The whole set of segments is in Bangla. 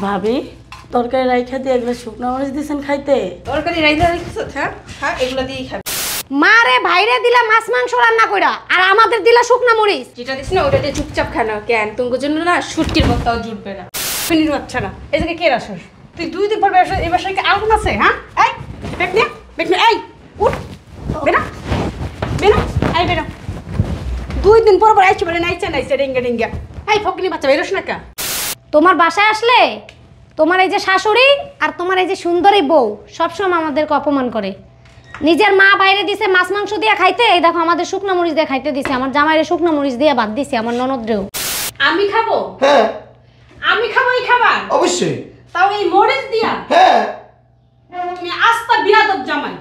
ভাবি তরকারি রাইখা দিয়ে এগুলো শুকনো মরিচ দিয়েছেন খাইতে? তরকারি রাইখা রাখছো? হ্যাঁ হ্যাঁ, এগুলো দিয়েই খাবি। মা রে ভাইরে দিলা মাছ মাংস রান্না কইরা আর আমাদের দিলা শুকনা মরিচ। যেটা দিস না ওটা দিয়ে চুপচাপ খানা। কেন তোমার জন্য না শুটকির বত্তাও জুটবে না। ফিনির বাচ্চা না, এই জায়গায় কে রাসস? তুই 2 দিন পর এই বাসায় কি আগুন আছে? হ্যাঁ এই বেক নে এই উঠ বেরা বেরা এই বেরা। 2 দিন পর আইছি বলে নাইছে ডিঙ্গা ডিঙ্গা। এই ফকিনি বাচ্চা বেরোস না কা? তোমার বাসায় আসলে তোমার এই যে শাশুড়ি আর তোমার এই যে সুন্দরী বউ সবসময় আমাদেরকে অপমান করে। নিজের মা বাইরে দিছে মাছ মাংস দিয়ে খাইতে, এই দেখো আমাদের শুকনো মরিচ দিয়ে খাইতে দিছে। আমার জামাইরে শুকনো মরিচ দিয়ে বাদ দিছে, আমার ননদরেও। আমি খাবো? হ্যাঁ আমি খাবো এই খাবার অবশ্যই। তাও এই মরিচ দিয়া? হ্যাঁ। তুমি আস্তা বিয়াদব জামাই।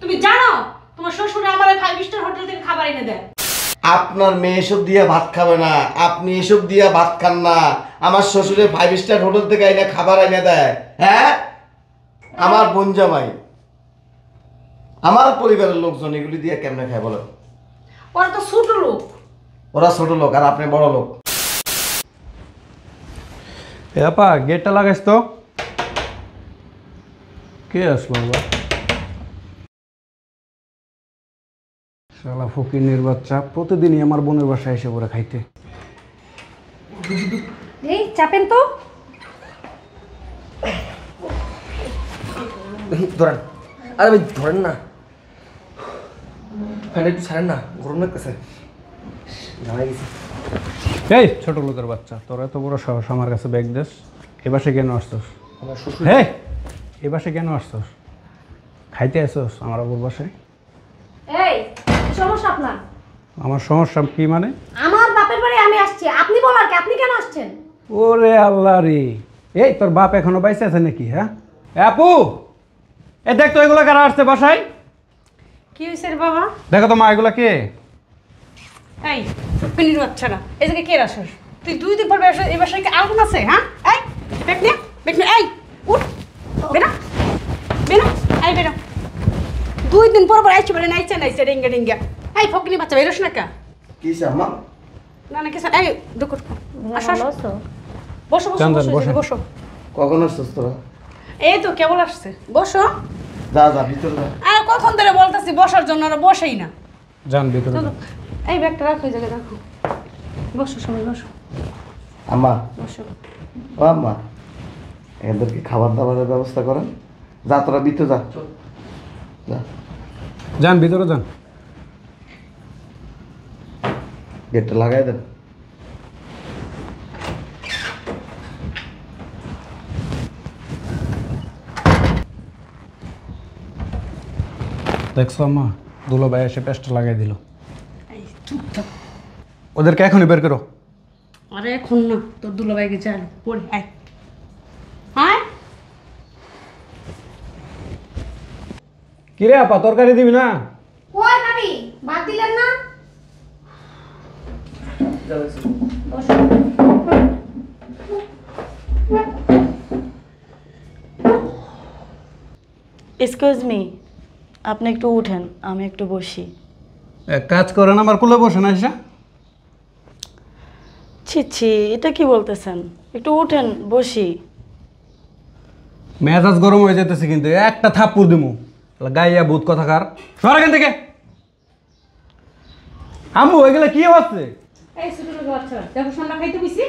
তুমি জানো তোমার শ্বশুর আমার 5 স্টার হোটেল থেকে খাবার এনে দেয়? আপনার মেয়ে এসব দিয়ে ভাত খাবে না, আপনি এসব দিয়ে ভাত খান না। আমার শ্বশুরে 5 স্টার হোটেল থেকে আইনা খাবার এনে দেয়। হ্যাঁ আমার বোন জামাই, আমার পরিবারের লোকজন এগুলি দিয়ে কেমনে খায় বলো? ওরা তো ছোট লোক। ওরা ছোট লোক আর আপনি বড় লোক। এ আপা গেটটা লাগাইস তো। কে আসলো আবার? শালা ফকিনের বাচ্চা প্রতিদিনই আমার বোনের বাসায় এসে পড়ে খাইতে। এই চাপেন তো। ধরেন, আরে ভাই ধরেন না, ফ্যানটা একটু ছাড়েন না, গরম লাগতেছে। জানাই গেছি। এই ছোট লোকের বাচ্চা, তোর এত বড় সাহস আমার কাছে ব্যাগ দেস? এ বাসে কেন আসছস? আমার শ্বশুর। হ্যাঁ এ বাসে কেন আসছস? খাইতে আসছস আমার ওপর বাসায়? এই সমস্যা আপনার? আমার সমস্যা কি মানে? আমার বাপের বাড়ি আমি আসছি, আপনি বলার কি? আপনি কেন আসছেন? ওরে আল্লাহ রে, এই তোর বাপ এখনো বাইসে আছে নাকি? হ্যাঁ আপু, এ দেখ তো এগুলো কারা আসছে বাসায়? কি হইছে রে বাবা? দেখো তো মা এগুলা কে? এই ফকিনির বাচ্চা না, এই জায়গায় কে রাসস? তুই 2 দিন পর এই বাসায় কি আগুন আছে? হ্যাঁ এই বেক নে এই উঠ বেরা বেরা এই বেরা। 2 দিন পর আইছি বলে নাইছে ডিঙ্গা ডিঙ্গা। এই ফকিনি বাচ্চা বেরোস না কা? কি আম্মা? না না কিছু এই দুকুট আসো ভালো আছো? বসো বসো যান, বসো বসেন। বসো। কখন আসছিস তোরা? এই তো কেবল আসছে, বসো। যা যা ভিতরে যা। আর কখন ধরে বলতেছি বসার জন্য, ওরা বসেই না। যান ভিতরে চলো যান। এই ব্যাগটা রাখো, এই জায়গায় রাখো। বসো সবাই বসো আম্মা, বসো। ও আম্মা, এদেরকে খাবার দাবারের ব্যবস্থা করেন। যা তোরা ভিতরে যা, যা যান ভিতরে যান। গেটটা লাগাই দেন। দেখছো আম্মা, দুলো ভাই এসে পেস্ট লাগাই দিল। এই চুপ থাক। ওদেরকে এখনই বের করো। আরে এখন না, তোর দুলাভাইকে চাল পড়ে আয়। হ্যাঁ কিরে আপা তরকারি দিবি না? কই ভাবি বাদ দিলেন না? বসো। এক্সকিউজ মি, আপনি একটু উঠেন, আমি একটু বসি। এক কাজ করেন, আমার কোলে বসে না এসে। ছি ছি, এটা কি বলতেছেন? একটু উঠেন, বসি। মেজাজ গরম হয়ে যেতেছে কিন্তু, একটা থাপ্পড় দিমু। গাইয়া ভূত কথাকার, সর এখান থেকে। আম্মু এগুলা কি হচ্ছে? এই ছোট লোক বাচ্চা দেখো ঠান্ডা খাইতে বইছি।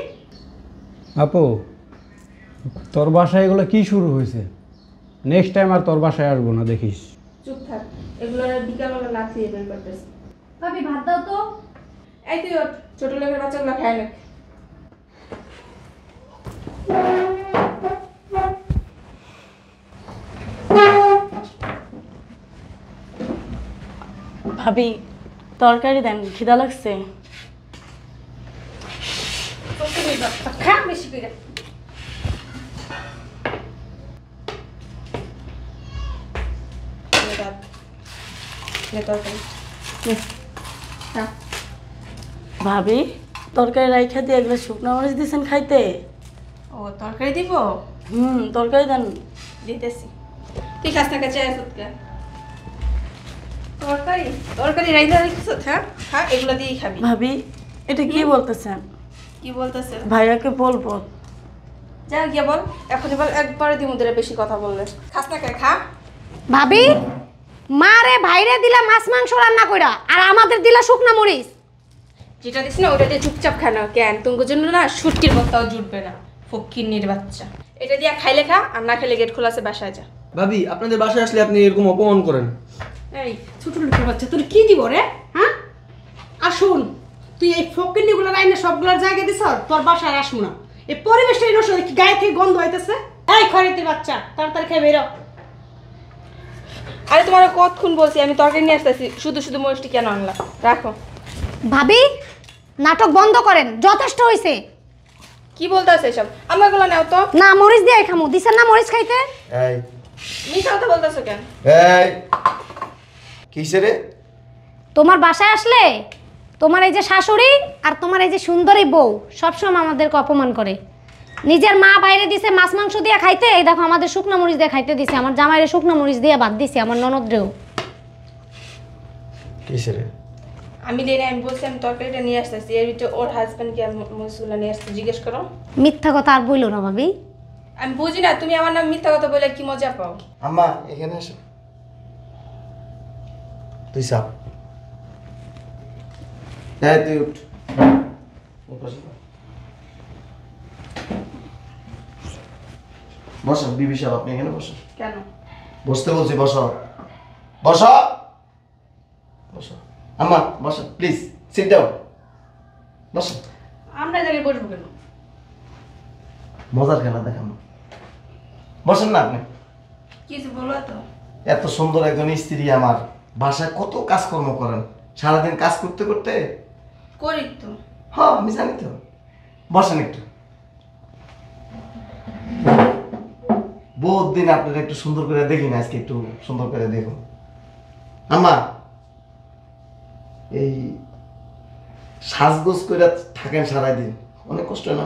আপু তোর বাসায় এগুলো কি শুরু হয়েছে? নেক্সট টাইম আর তোর বাসায় আসবো না দেখিস। চুপ থাক, এগুলো বিকালবেলা লাথিয়ে বের করতেছে। ভাবি ভাত দাও তো। এই তুই ওঠ, ছোট লোকের বাচ্চাগুলো খায় না। ভাবি তরকারি দেন, খিদা লাগছে। খা বেশি করে। ভাবি তরকারি রাইখা দিয়ে এগুলো শুকনো মরিচ দিয়েছেন খাইতে? ও তরকারি দিব? তরকারি দেন। দিতেছি। তুই খাস না কাছে আসুৎকা। তরকারি তরকারি রাইখা রাখছ? হ্যাঁ হ্যাঁ, এগুলো দিয়েই খাবি। ভাবি এটা কি বলতেছেন? কি বলতেছে? ভাইয়াকে বলবো। যা গিয়ে বল, এখনই বল, একবারে দিমুদের বেশি কথা বললে। খাস না কে খা। ভাবি মারে ভাইরে দিলা মাছ মাংস রান্না কইরা, আর আমাদের দিলা শুকনা মরিচ। যেটা দিস না ওটা দিয়ে চুপচাপ খা না কেন, তোমার জন্য না শুটকির বত্তাও জুটবে না, ফকিন্নির বাচ্চা। এটা দিয়ে খাইলে খা, আর না খেলে গেট খোলা আছে, বাসায় যা। ভাবি আপনাদের বাসায় আসলে আপনি এরকম অপমান করেন। এই ছোট লোকের বাচ্চা, তোর কি দিব রে? হ্যাঁ, আর শুন, তুই এই ফকিন্নিগুলো আইনে সবগুলোর জায়গায় দিছ, তোর বাসায় আসবো না। এই পরিবেশটা নষ্ট, গায়ে থেকে গন্ধ হইতেছে। এই খরিতের বাচ্চা, তাড়াতাড়ি খেয়ে বেরো। আরে তোমার কতক্ষণ বলছি আমি তরকারি নিয়ে আসতেছি, শুধু শুধু মরিচটি কেন আনলা? রাখো। ভাবি নাটক বন্ধ করেন, যথেষ্ট হইছে। কি বলতেছে সব? আমাগুলো নাও তো। না মরিচ দিয়ে খামু, দিছেন না মরিচ খাইতে? এই মিথ্যা কথা বলতেছো কেন? এই কিসে রে? তোমার বাসায় আসলে তোমার এই যে শাশুড়ি আর তোমার এই যে সুন্দরী বউ সবসময় আমাদেরকে অপমান করে। নিজের মা বাইরে দিছে মাছ মাংস দিয়ে খাইতে, এই দেখো আমাদের শুকনো মরিচ দিয়ে খাইতে দিছে, আমার জামাইরে শুকনো মরিচ দিয়ে ভাত দিছে, আমার ননদরেও। কিসে রে? আমি দেই না, আমি বলছি আমি তরকারিটা নিয়ে আসতেছি, এর ভিতরে ওর হাজবেন্ড কি মরিচগুলো নিয়ে আসতে জিজ্ঞেস করো। মিথ্যা কথা আর বইলো না ভাবি। আমি বুঝি না তুমি আমার নাম মিথ্যা কথা বলে কি মজা পাও। আম্মা এখানে এসো। তুই চাপ। হ্যাঁ তুই উঠ। বসো বিবি সাহেব, আপনি এখানে বসো। কেন? বসতে বলছি, বসো বসো বসো। আম্মা বসো প্লিজ, সিট ডাউন, বসো। আমরা জায়গায় বসবো কেন? মজার খেলা দেখানো, বসেন না আপনি। কিছু বলো তো। এত সুন্দর একজন স্ত্রী আমার, বাসায় কত কাজকর্ম করেন, সারাদিন কাজ করতে করতে। করি তো। হ্যাঁ আমি জানি তো। বসেন একটু। বহুত দিন আপনারা একটু সুন্দর করে দেখি না, আজকে একটু সুন্দর করে দেখুন। আম্মা এই সাজগোজ করে থাকেন সারাদিন, অনেক কষ্ট না?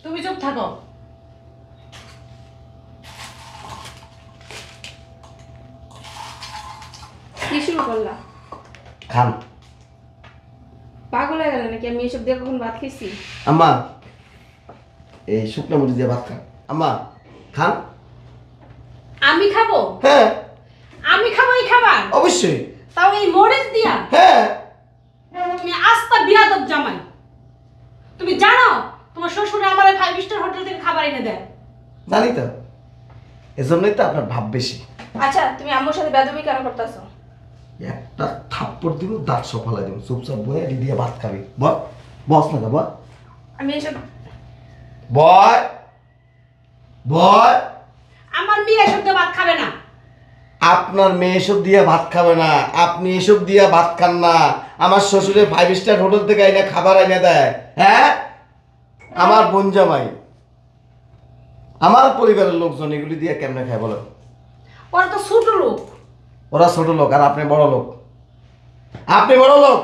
তুমি চুপ থাকো। কি শুরু করলা? খান। পাগল হয়ে গেল নাকি? আমি এসব দিয়ে কখন ভাত খেয়েছি? আম্মা এই শুকনো মরিচ দিয়ে ভাত খান। আম্মা খান। আমি খাবো? হ্যাঁ আমি খাবো এই খাবার? অবশ্যই। তাও এই মরিচ দিয়া? হ্যাঁ। তুমি আস্তা বিয়াদব জামাই। তুমি জানো তোমার শ্বশুরে আমার 5 স্টার হোটেল থেকে খাবার এনে দেয়? জানি তো, এজন্যই তো আপনার ভাব বেশি। আচ্ছা তুমি আম্মুর সাথে বেয়াদবি কেন করতেছো? একটা থাপ্পড় দিব, দাঁত সব ফালাই দিব, চুপচাপ বয়ে এটি দিয়ে ভাত খাবি। বল, বস না বল। আমি এসব বয় বয়। আমার মেয়ে এসব দিয়ে ভাত খাবে না। আপনার মেয়ে এসব দিয়ে ভাত খাবে না, আপনি এসব দিয়ে ভাত খান না। আমার শ্বশুরে 5 স্টার হোটেল থেকে আইনা খাবার এনে দেয়। হ্যাঁ, আমার বোন জামাই, আমার পরিবারের লোকজন এগুলি দিয়ে কেমনে খায় বলেন? ওরা তো ছোট লোক। ওরা ছোট লোক আর আপনি বড় লোক। আপনি বড় লোক।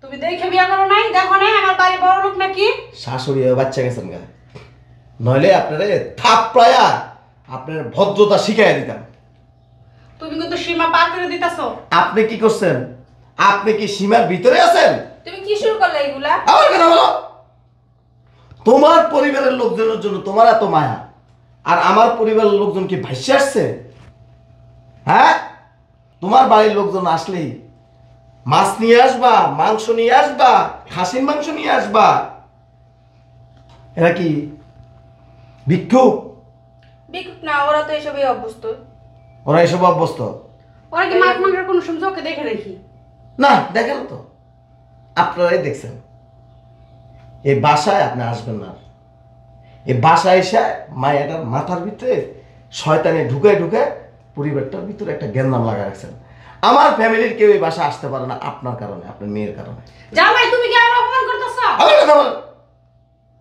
তুমি দেখে বিয়া করো নাই? দেখো নাই আমার বাড়ি বড় লোক নাকি? শাশুড়ি হয়ে বাচ্চা গেছেন গা, নইলে আপনারে থাপড়ায়া আপনার ভদ্রতা শিখাইয়া দিতাম। তুমি কিন্তু সীমা পার করে দিতেছো। আপনি কি করছেন? আপনি কি সীমার ভিতরে আছেন? তুমি কি শুরু করলে এগুলা? আমার কথা বলো। তোমার পরিবারের লোকজনের জন্য তোমার এত মায়া, আর আমার পরিবারের লোকজন কি ভাইসে আসছে? হ্যাঁ, তোমার বাড়ির লোকজন আসলেই মাছ নিয়ে আসবা, মাংস নিয়ে আসবা, খাসির মাংস নিয়ে আসবা। এরা কি ভিক্ষুক? বিকুপ না, ওরা তো এসবই অভ্যস্ত। ওরা এসব অভ্যস্ত ওরা কি মাছ মাংসের কোনো সুযোগকে দেখে দেখি? না? দেখেন তো, আপনারাই দেখছেন। এই বাসায় আপনি আসবেন না। এই বাসায় এসে মায়ের মাথার ভিতরে শয়তানে ঢুকে ঢুকে পরিবারটার ভিতরে একটা জ্ঞান লাগা রাখছেন। আমার ফ্যামিলির কেউ এই বাসায় আসতে পারে না আপনার কারণে, আপনার মেয়ের কারণে। জামাই তুমি কি আমার অপমান করতেছো? আমার কথা বলেন।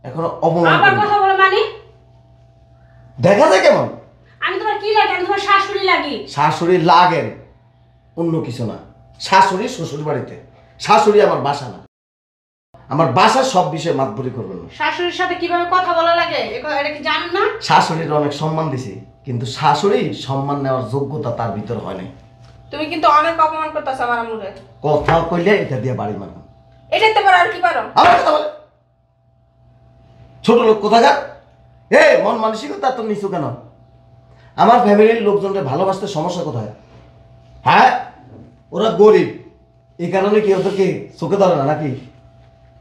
এখনো অপমান আবার করেন। কথা বলে মানে? দেখা যায় কেমন? আমি তোমার কি লাগি? আমি তোমার শাশুড়ি লাগি। শাশুড়ি লাগেন, অন্য কিছু না। শাশুড়ি শ্বশুর বাড়িতে, শাশুড়ি আমার বাসা না। আমার বাসার সব বিষয়ে মাতবরি করবেন না। শাশুড়ির সাথে কিভাবে কথা বলা লাগে এটা কি জানেন না? শাশুড়ির অনেক সম্মান দিছি, কিন্তু শাশুড়ি সম্মান নেওয়ার যোগ্যতা তার ভিতর হয় নাই। তুমি কিন্তু অনেক অপমান করতেছো আমার আম্মুরে। কথা কইলে এটা দিয়ে বাড়ি মারবেন। এটাই তো আর কি পারো? আমার কথা বলে। ছোট লোক কোথাকার, মন মানসিকতা তো নিচু কেন? আমার ফ্যামিলির লোকজনকে ভালোবাসতে সমস্যা কোথায়? হ্যাঁ, ওরা গরিব, এই কারণে কি ওদেরকে চোখে ধরে না নাকি?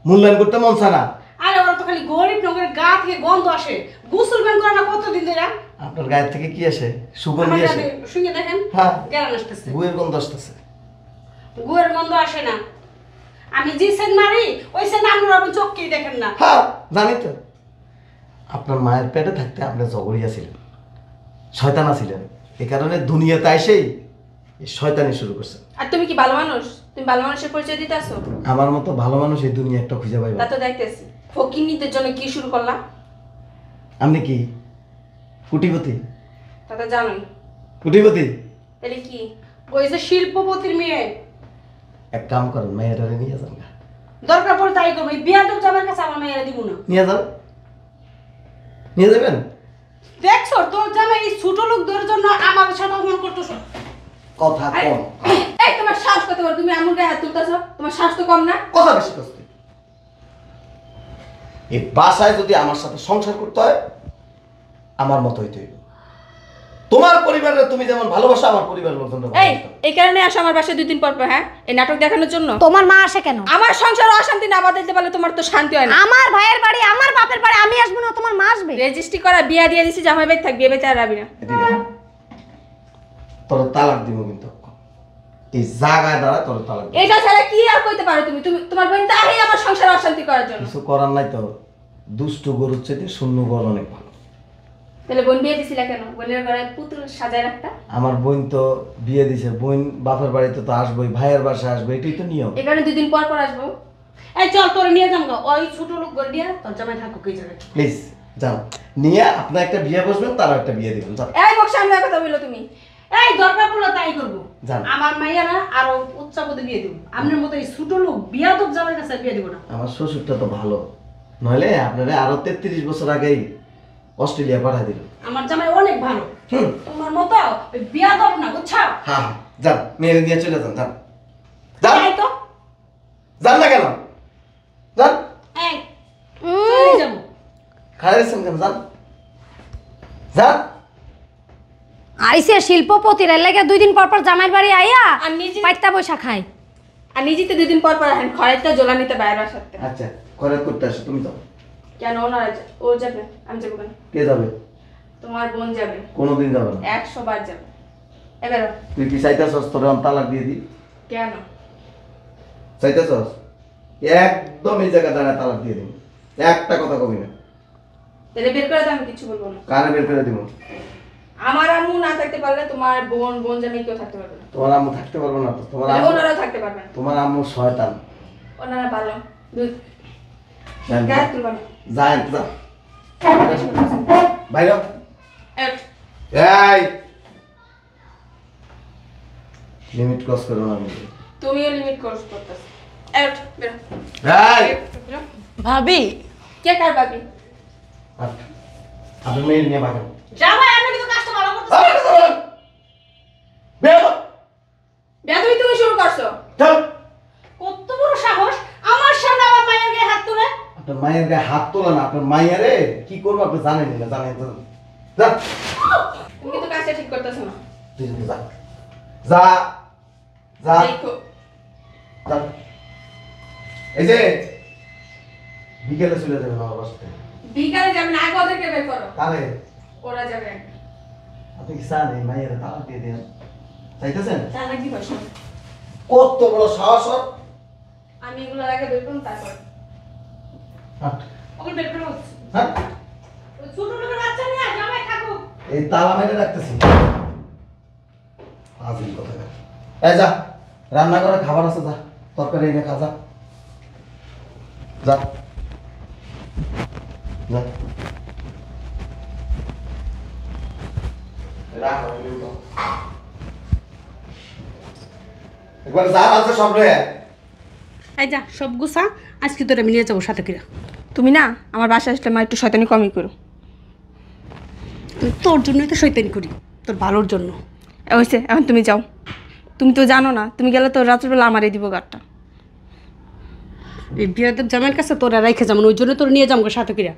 মূল্যায়ন করতে মন চায় না? আরে ওরা তো খালি গরিব নগরের গা থেকে গন্ধ আসে, গোসল ব্যান করে না কতদিন ধরে। আপনার গায়ের থেকে কি আসে? সুগন্ধি আসে। শুনে দেখেন, হ্যাঁ, গেরান আসতেছে, গুয়ের গন্ধ আসতেছে। গুয়ের গন্ধ আসে না। আমি যে সেন মারি ওই সেন আপনারা আপনি চোখকেই দেখেন না। হ্যাঁ, জানি তো। আপনার মায়ের পেটে থাকতে আপনি জগরিয়া ছিলেন, শয়তানা ছিলেন, এই কারণে দুনিয়াতে এসেই এই শয়তানি শুরু করছেন। আর তুমি কি ভালো মানুষ? তুমি ভালো মানুষের পরিচয় দিতে আসো? আমার মতো ভালো মানুষ এই দুনিয়া একটা খুঁজে পাইবা। তা তো দেখতেছি ফকিন্নিদের জন্য কি শুরু করলাম। আপনি কি কুটিপতি? তা তো জানোই। কুটিপতি? তাহলে কি? ওই যে শিল্পপতির মেয়ে। এক কাম করেন, মেয়েটারে নিয়ে যান না। দরকার পড়ে তাই করবো, বিয়াদব জামার কাছে আমার মেয়েরা দিব না। নিয়ে যান, নিয়ে যাবেন। দেখছো তোর জামাই এই ছোট লোকদের জন্য আমার সাথে অপমান করতেছ। কথা কম, এই তোমার সাহস কত বড়? তুমি আমুল গায়ে হাত তুলতেছো? তোমার সাহস তো কম না? কথা বেশি কষ্ট। এই বাসায় যদি আমার সাথে সংসার করতে হয়, আমার মতো হইতে হইব। তোমার পরিবারের তুমি যেমন ভালোবাসো, আমার পরিবারের লোকজনরা এই কারণে আসো আমার বাসায় 2 দিন পর পর। হ্যাঁ, এই নাটক দেখানোর জন্য? তোমার মা আসে কেন? আমার সংসার অশান্তি না বাঁধাইতে পারলে তোমার তো শান্তি হয় না। আমার ভাইয়ের বাড়ি, আমার বাপের বাড়ি, আমি আসবো না, তোমার মা আসবে। রেজিস্ট্রি করা বিয়া দিয়ে দিছি, জামাই বাড়ি থাকবি, এ বেচা আর আবি না। তোর তালাক দিব, কিন্তু এই জায়গায় দাঁড়া তোর তালাক দিব। এটা ছাড়া কি আর কইতে পারো তুমি? তুমি তোমার বোন তাহলে আমার সংসার অশান্তি করার জন্য। কিছু করার নাই তো। দুষ্ট গরুর চাইতে শূন্য গরু অনেক ভালো। তাহলে বোন বিয়ে দিছিলা কেন? বোনের ঘরে পুতুল সাজায় রাখতা। আমার বোন তো বিয়ে দিছে, বোন বাপের বাড়িতে তো আসবোই, ভাইয়ের বাসায় আসবে, এটাই তো নিয়ম। এই কারণে 2 দিন পর পর আসবো। এই চল তোরে নিয়ে যাম গো, ওই ছোট লোক করে দিয়া তোর জামাই থাকুক এই জায়গায়। প্লিজ যান, নিয়ে আপনার একটা বিয়ে বসবেন, তারও একটা বিয়ে দিবেন। যান এই মুখ সামনে কথা বললো তুমি। এই দরকার পড়লে তাই করবো। যান। আমার মাইয়ারা আরো উচ্চ পদে বিয়ে দিব। আপনার মতো এই ছোট লোক বিয়াদব জামার কাছে বিয়ে দিব না। আমার শ্বশুরটা তো ভালো, নইলে আপনারা আরো 33 বছর আগেই অস্ট্রেলিয়া পাঠাই দিল। আমার জামাই অনেক ভালো, হুম, তোমার মতো ওই বিয়াদব না, বুঝছো? হ্যাঁ, যান, মেয়ের নিয়ে চলে যান। যান, যান, এই তো যান না কেন? যান, এই চলে যাবো। খাইছেন কেন? যান, যান। আইসে শিল্পপতির লাগে 2 দিন পর পর জামাইয়ের বাড়ি আইয়া আর নিজে পাইতা বৈশা খায়। আর নিজে তো 2 দিন পর পর আসেন, খড়াইটা জ্বলা নিতে বাইরে আসাতে। আচ্ছা, খরচ করতে আসো, তুমি যাও। কেন ও যাবে? আমি যাবো কেন? কে যাবে? তোমার বোন যাবে, কোনোদিন যাবে না। 100 বার যাবে। এবার তুই কি চাইতেছস তোর আমি তালাক দিয়ে দিই? কেন? চাইতেছস? একদম এই জায়গা দাঁড়ায় তালাক দিয়ে দিই, একটা কথা কবি না। তাহলে বের করে দাও, আমি কিছু বলবো না। কানে বের করে দিব। আমার আম্মু না থাকতে পারলে তোমার বোন জামাই কেউ থাকতে পারবে না। তোমার আম্মু থাকতে পারবো না তো? তোমার তাহলে আম্মু, ওনারাও থাকতে পারবে না। তোমার আম্মু শয়তান। ওনারা ভালো। যান, গায়ে তুলবা না। যান, যা বাইরে। এক। এই লিমিট ক্রস করো না। আমি তুমিও লিমিট ক্রস করতেছ। এক বেরো। এই বেরো। ভাবি কে কার বাকি? আপনি মেয়ে নিয়ে বাগান জামাই আপনি কিন্তু কাজটা ভালো করতেছেন। বেদবি তুমি শুরু করছো। কত বড় সাহস আমার সামনে আমার মায়ের গায়ে হাত তুলে। আপনার মায়ের গায়ে হাত তোলা না, আপনার মায়েরে কি করবো আপনি জানেন না? জানেন তো? যা, তুমি কিন্তু কাজটা ঠিক করতেছো না। তুই যদি যা, যা, যা, দেখো যা। এই যে বিকেলে চলে যাবেন আমার বাসাতে। বিকালে যাবেন, আগে ওদেরকে বের করো। তাহলে ওরা যাবে। আপনি কি চান এই মায়ের তালাক দিয়ে দেন? চাইতেছেন? চালা কি বসো? কত বড় সাহস ওর! আমি এগুলো আগে বের করুন তারপর। হাট, ওকে বের করে হচ্ছে। হাট। ওই ছোট লোকের বাচ্চা নিয়ে জামাই থাকুক। এই তালা মেরে রাখতেছি। আজিল কথা। এই যা, রান্না করে খাবার আছে, যা তরকারি এনে খা, যা যা যা। একবার যা আছে সব রে। এই যা সব গুছা, আজকে তোরে আমি নিয়ে যাবো সাথে করে। তুমি না আমার বাসায় আসলে মা একটু শয়তানি কমই করো। আমি তোর জন্যই তো শয়তানি করি, তোর ভালোর জন্য। হয়েছে, এখন তুমি যাও। তুমি তো জানো না, তুমি গেলে তো রাত্রিবেলা আমারই দিব গাড়টা। এই বিয়াদব জামাইয়ের কাছে তোরা রেখে যাবো, ওই জন্য তোর নিয়ে যাবো সাথে করে।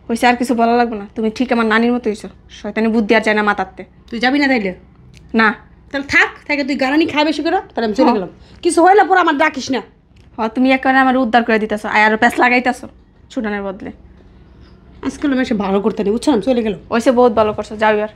হয়েছে, আর কিছু বলা লাগবে না। তুমি ঠিক আমার নানির মতো হয়েছো, শয়তানি বুদ্ধি আর চাই না মাথাতে। তুই যাবি না তাইলে? না তাহলে থাক, থাকে তুই গারানি খাই বেশি করে, তাহলে আমি চলে গেলাম। কিছু হইলে পরে আমার ডাকিস না। তুমি একেবারে আমার উদ্ধার করে দিতেছো, আরো প্যাঁচ লাগাইতেছো ছুটানোর বদলে। আজকাল আমি এসে ভালো করতে নেই, বুঝছো, আমি চলে গেলাম। ওইসে বহুত ভালো করছো, যাও এবার।